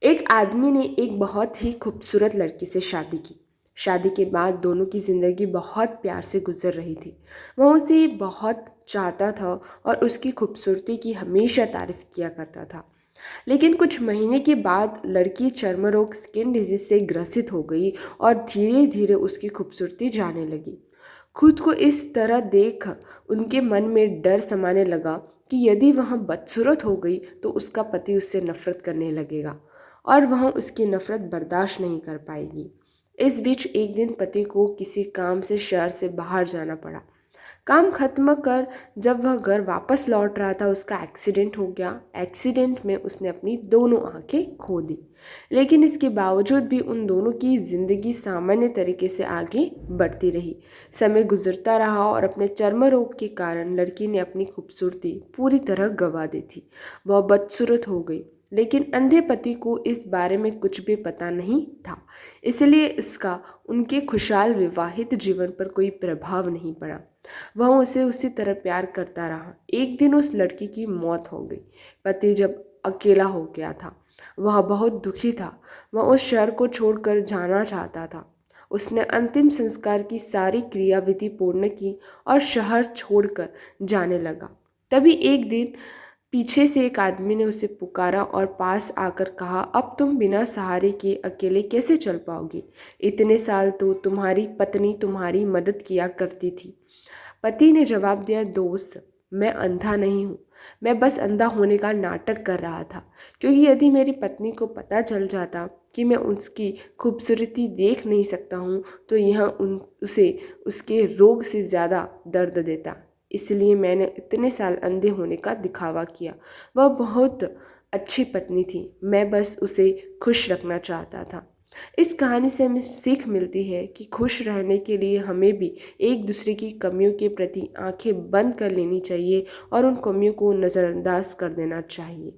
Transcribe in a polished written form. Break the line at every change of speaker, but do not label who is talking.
एक आदमी ने एक बहुत ही खूबसूरत लड़की से शादी की। शादी के बाद दोनों की ज़िंदगी बहुत प्यार से गुजर रही थी। वह उसे बहुत चाहता था और उसकी खूबसूरती की हमेशा तारीफ किया करता था। लेकिन कुछ महीने के बाद लड़की चर्म रोग स्किन डिजीज से ग्रसित हो गई और धीरे धीरे उसकी खूबसूरती जाने लगी। खुद को इस तरह देख उनके मन में डर समाने लगा कि यदि वह बदसूरत हो गई तो उसका पति उससे नफरत करने लगेगा और वह उसकी नफरत बर्दाश्त नहीं कर पाएगी। इस बीच एक दिन पति को किसी काम से शहर से बाहर जाना पड़ा। काम खत्म कर जब वह घर वापस लौट रहा था उसका एक्सीडेंट हो गया। एक्सीडेंट में उसने अपनी दोनों आंखें खो दी। लेकिन इसके बावजूद भी उन दोनों की ज़िंदगी सामान्य तरीके से आगे बढ़ती रही। समय गुजरता रहा और अपने चर्म रोग के कारण लड़की ने अपनी खूबसूरती पूरी तरह गंवा दी थी। वह बदसूरत हो गई, लेकिन अंधे पति को इस बारे में कुछ भी पता नहीं था। इसलिए इसका उनके खुशहाल विवाहित जीवन पर कोई प्रभाव नहीं पड़ा। वह उसे उसी तरह प्यार करता रहा। एक दिन उस लड़की की मौत हो गई। पति जब अकेला हो गया था, वह बहुत दुखी था। वह उस शहर को छोड़कर जाना चाहता था। उसने अंतिम संस्कार की सारी क्रियाविधि पूर्ण की और शहर छोड़कर जाने लगा। तभी एक दिन पीछे से एक आदमी ने उसे पुकारा और पास आकर कहा, अब तुम बिना सहारे के अकेले कैसे चल पाओगे? इतने साल तो तुम्हारी पत्नी तुम्हारी मदद किया करती थी। पति ने जवाब दिया, दोस्त, मैं अंधा नहीं हूँ। मैं बस अंधा होने का नाटक कर रहा था, क्योंकि यदि मेरी पत्नी को पता चल जाता कि मैं उसकी खूबसूरती देख नहीं सकता हूँ तो यह उसे उसके रोग से ज़्यादा दर्द देता। इसलिए मैंने इतने साल अंधे होने का दिखावा किया। वह बहुत अच्छी पत्नी थी, मैं बस उसे खुश रखना चाहता था। इस कहानी से हमें सीख मिलती है कि खुश रहने के लिए हमें भी एक दूसरे की कमियों के प्रति आंखें बंद कर लेनी चाहिए और उन कमियों को नज़रअंदाज कर देना चाहिए।